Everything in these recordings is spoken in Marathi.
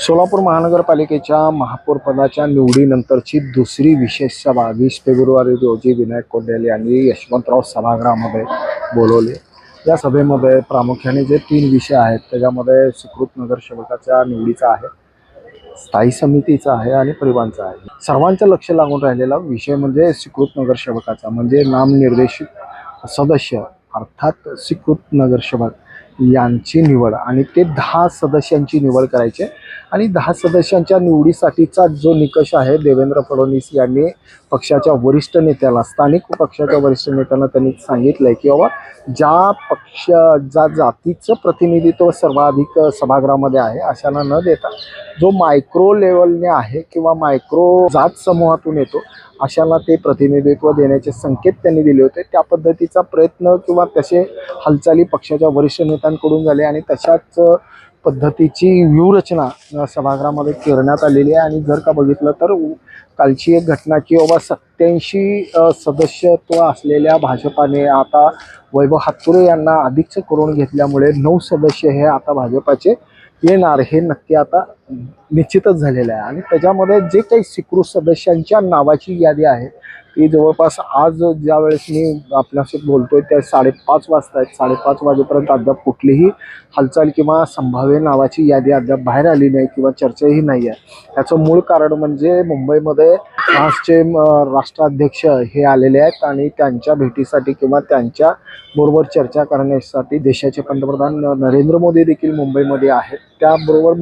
सोलापूर महानगरपालिकेच्या महापौर पदाच्या निवडीनंतरची दुसरी विशेष सभा 20 फेब्रुवारी रोजी विनायक कोंडेल यांनी यशवंतराव सभागृहामध्ये बोलवली। या सभेमध्ये प्रामुख्याने जे 3 विषय आहेत त्याच्यामध्ये सुकृत नगरसेवकाच्या निवडीचा आहे, स्थायी समितीचा आहे आणि परिवहनचा आहे। सर्वांचं लक्ष लागून राहिलेला विषय म्हणजे सुकृत नगरसेवकाचा, म्हणजे नामनिर्देशित सदस्य अर्थात सुकृत नगरसेवक यांची निवड आणि ते 10 सदस्यांची निवड करायचे आणि 10 सदस्यांच्या निवडीसाठीचा जो निकष आहे देवेंद्र फडणवीस यांनी पक्षाच्या वरिष्ठ नेत्याला, स्थानिक पक्षाच्या वरिष्ठ नेत्यांना त्यांनी सांगितलंय की बाबा ज्या जातीचं प्रतिनिधित्व सर्वाधिक सभागृहामध्ये आहे अशांना न देता जो मायक्रो लेवलने आहे किंवा मायक्रो जात समूहातून येतो अशांना ते प्रतिनिधित्व देण्याचे संकेत त्यांनी दिले होते। त्या पद्धतीचा प्रयत्न किंवा तसे हालचाली पक्षाच्या वरिष्ठ नेत्यांकडून झाले आणि तशाच पद्धतीची व्यूहरचना सभागृहामध्ये करण्यात आलेली आहे। आणि जर का बघितलं तर कालची एक घटना की बाबा 87 सदस्यत्व असलेल्या भाजपाने आता वैभव हातुरे यांना अध्यक्ष करून घेतल्यामुळे 9 सदस्य हे आता भाजपाचे येणार हे नक्की आता निश्चितच झालेलं आहे। आणि त्याच्यामध्ये जे काही स्वीकृत सदस्यांच्या नावाची यादी आहे ती जवळपास आज ज्या वेळेस मी आपल्याशी बोलतोय त्या 5:30 वाजता आहेत, 5:30 वाजेपर्यंत अद्याप कुठलीही हालचाल किंवा संभाव्य नावाची यादी अद्याप बाहेर आली नाही किंवा चर्चाही नाही आहे। याचं मूळ कारण म्हणजे मुंबईमध्ये फ्रान्सचे राष्ट्राध्यक्ष हे आलेले आहेत आणि त्यांच्या भेटीसाठी किंवा त्यांच्या बरोबर चर्चा करण्यासाठी देशाचे पंतप्रधान नरेंद्र मोदी देखील मुंबईमध्ये आहेत। त्याबरोबर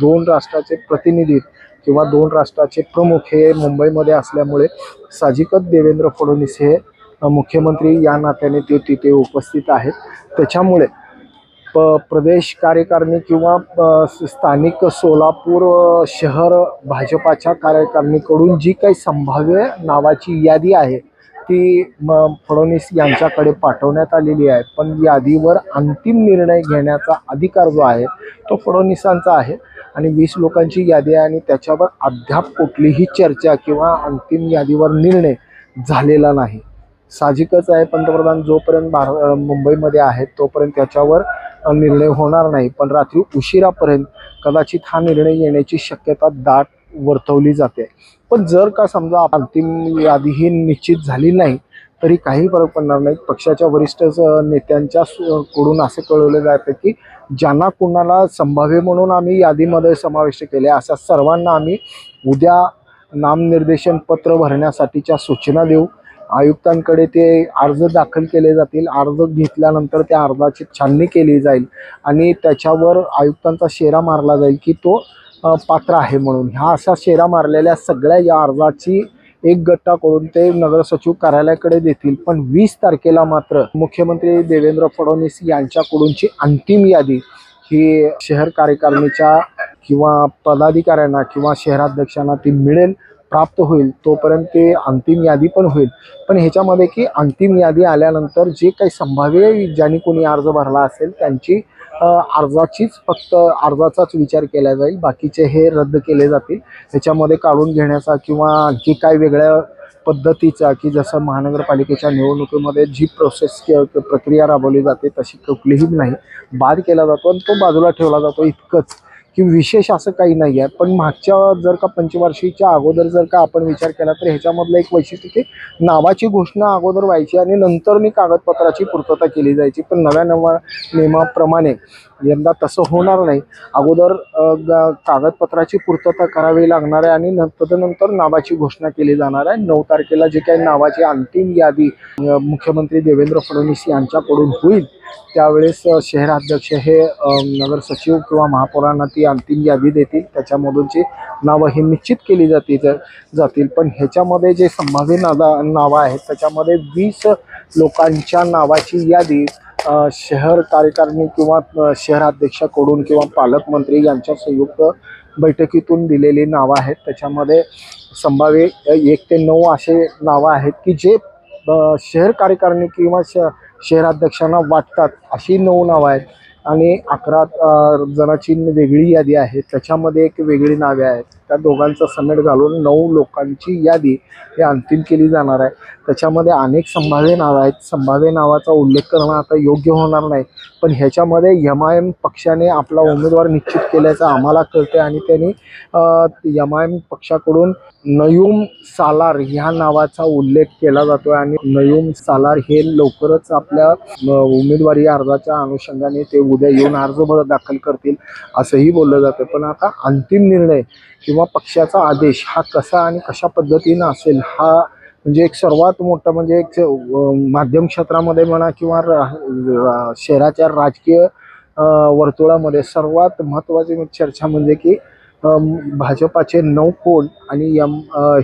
2 राष्ट्राचे प्रतिनिधी किंवा 2 राष्ट्राचे प्रमुख हे मुंबईमध्ये असल्यामुळे साहजिकच देवेंद्र फडणवीस हे मुख्यमंत्री या नात्याने ते तिथे उपस्थित आहेत। त्याच्यामुळे प्रदेश कार्यकारिणी किंवा स्थानिक सोलापूर शहर भाजपाच्या कार्यकारिणीकडून जी काही संभाव्य नावाची यादी आहे ती फडणवीस यांच्याकडे पाठवण्यात आलेली आहे। पण यादीवर अंतिम निर्णय घेण्याचा अधिकार जो आहे तो फडणवीसांचा आहे आणि 20 लोकांची यादी आहे आणि त्याच्यावर अद्याप कुठलीही चर्चा किंवा अंतिम यादीवर निर्णय झालेला नाही। साहजिकच आहे पंतप्रधान जोपर्यंत मुंबईमध्ये आहेत तोपर्यंत त्याच्यावर निर्णय होणार नाही, पण रात्री उशिरापर्यंत कदाचित हा निर्णय येण्याची शक्यता दाट वर्तवली जाते। पण जर का समजा अंतिम यादी ही निश्चित झाली नाही तरी काही फरक पडणार नाही। पक्षाच्या वरिष्ठ नेत्यांच्या कडून असे कळवले जाते की ज्यांना कुणाला संभाव्य म्हणून आम्ही यादीमध्ये समाविष्ट केले अशा सर्वांना आम्ही उद्या नामनिर्देशन पत्र भरण्यासाठीच्या सूचना देऊ। आयुक्तांकडे ते अर्ज दाखल केले जातील, अर्ज घेतल्यानंतर त्या अर्जाची छाननी केली जाईल आणि त्याच्यावर आयुक्तांचा शेरा मारला जाईल की तो पात्र आहे म्हणून। ह्या अशा शेरा मारलेल्या सगळ्या या अर्जाची एक गट्टा करून ते नगरसचिव कार्यालयाकडे देतील। पण 20 तारखेला मात्र मुख्यमंत्री देवेंद्र फडणवीस यांच्याकडूनची अंतिम यादी ही शहर कार्यकारिणीच्या किंवा पदाधिकाऱ्यांना किंवा शहराध्यक्षांना ती मिळेल, प्राप्त होईल। तोपर्यंत ते अंतिम यादी पण होईल। पण ह्याच्यामध्ये की अंतिम यादी आल्यानंतर जे काही संभाव्य ज्यांनी कोणी अर्ज भरला असेल त्यांची फक्त अर्जाचाच विचार केला जाईल, बाकीचे हे रद्द केले जातील। त्याच्यामध्ये काढून घेण्याचा किंवा आणखी काय वेगळ्या पद्धतीचा की जसं महानगरपालिकेच्या निवडणुकीमध्ये जी प्रक्रिया राबवली जाते तशी कुठलीही नाही, बाद केला जातो आणि तो बाजूला ठेवला जातो इतकंच, की विशेष असं काही नाही आहे। पण मागच्या जर का पंचवार्षिकच्या अगोदर जर का आपण विचार केला तर ह्याच्यामधलं एक वैशिष्ट्य की नावाची घोषणा अगोदर व्हायची आणि नंतर कागदपत्राची पूर्तता केली जायची। पण नव्या नियमाप्रमाणे यंदा तसं होणार नाही। अगोदर कागदपत्राची पूर्तता करावी लागणार आहे आणि तदनंतर नावाची घोषणा केली जाणार आहे। 9 तारखेला जे काही नावाची अंतिम यादी मुख्यमंत्री देवेंद्र फडणवीस यांच्याकडून होईल त्यावेळेस शहराध्यक्ष हे नगर सचिव किंवा महापौरांना ती अंतिम यादी देतील, त्याच्यामधूनची नावं ही निश्चित केली जातील। पण ह्याच्यामध्ये जे संभाव्य नावं आहेत त्याच्यामध्ये 20 लोकांच्या नावाची यादी शहर कार्यकारिणी किंवा शहराध्यक्षाकडून किंवा पालकमंत्री यांच्या संयुक्त बैठकीतून दिलेली नावं आहेत। त्याच्यामध्ये संभाव्य 1 ते 9 असे नावं आहेत की जे शहर कार्यकारिणी किंवा शहराध्यक्षांना वाटतात अशी 9 नावं आहेत आणि 11 जणांची वेगळी यादी आहे, त्याच्यामध्ये एक वेगळी नावे आहेत। त्या दोघांचा समेट घालून 9 लोकांची यादी ही अंतिम केली जाणार आहे. त्याच्यामध्ये अनेक संभाव्य नावं आहेत. संभाव्य नावाचा उल्लेख करणं आता योग्य होणार नाही, पण ह्याच्यामध्ये MIM पक्षाने आपला उमेदवार निश्चित केल्याचं आम्हाला कळते आणि त्यांनी MIM पक्षाकडून नयूम सालार ह्या नावाचा उल्लेख केला जातो आणि नयूम सालार हे लवकरच आपल्या उमेदवारी अर्जाच्या अनुषंगाने ते उद्या येऊन अर्ज दाखल करतील असंही बोललं जातं. पण आता अंतिम निर्णय किंवा पक्षाचा आदेश हा कसा आणि कशा पद्धतीनं असेल हा म्हणजे एक सर्वात मोठा म्हणजे एक माध्यम क्षेत्रामध्ये म्हणा किंवा शहराच्या राजकीय वर्तुळामध्ये सर्वात महत्त्वाची चर्चा म्हणजे की भाजपाचे 9 कोण आणि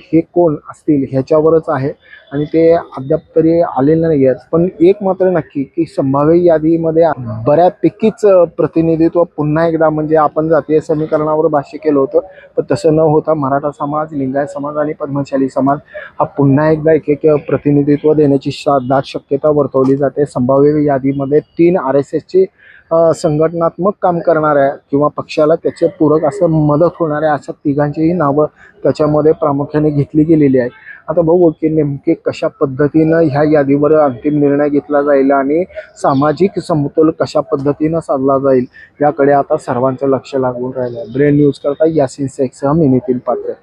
हे कोण असतील ह्याच्यावरच आहे आणि ते अद्याप तरी आलेले नाही आहेत. पण एक मात्र नक्की की संभाव्य यादीमध्ये बऱ्यापैकीच प्रतिनिधित्व पुन्हा एकदा म्हणजे आपण जातीय समीकरणावर भाष्य केलं होतं, पण तसं न होता मराठा समाज, लिंगायत समाज आणि पद्मशाली समाज हा पुन्हा एकदा एक प्रतिनिधित्व देण्याची दाट शक्यता वर्तवली जाते. संभाव्य यादीमध्ये 3 RSSची संघटनात्मक काम करणाऱ्या किंवा पक्षाला त्याचे पूरक असं मदत होणाऱ्या अशा तिघांचीही नावं त्याच्यामध्ये प्रामुख्याने घेतली गेलेली आहे. आता बघू की नेमके कशा पद्धतीनं ह्या यादीवर अंतिम निर्णय घेतला जाईल आणि सामाजिक समतोल कशा पद्धतीनं साधला जाईल याकडे आता सर्वांचं लक्ष लागून राहिलं आहे. ब्रेन न्यूज करता यासिन शेखसह मी नितीन पात्रे.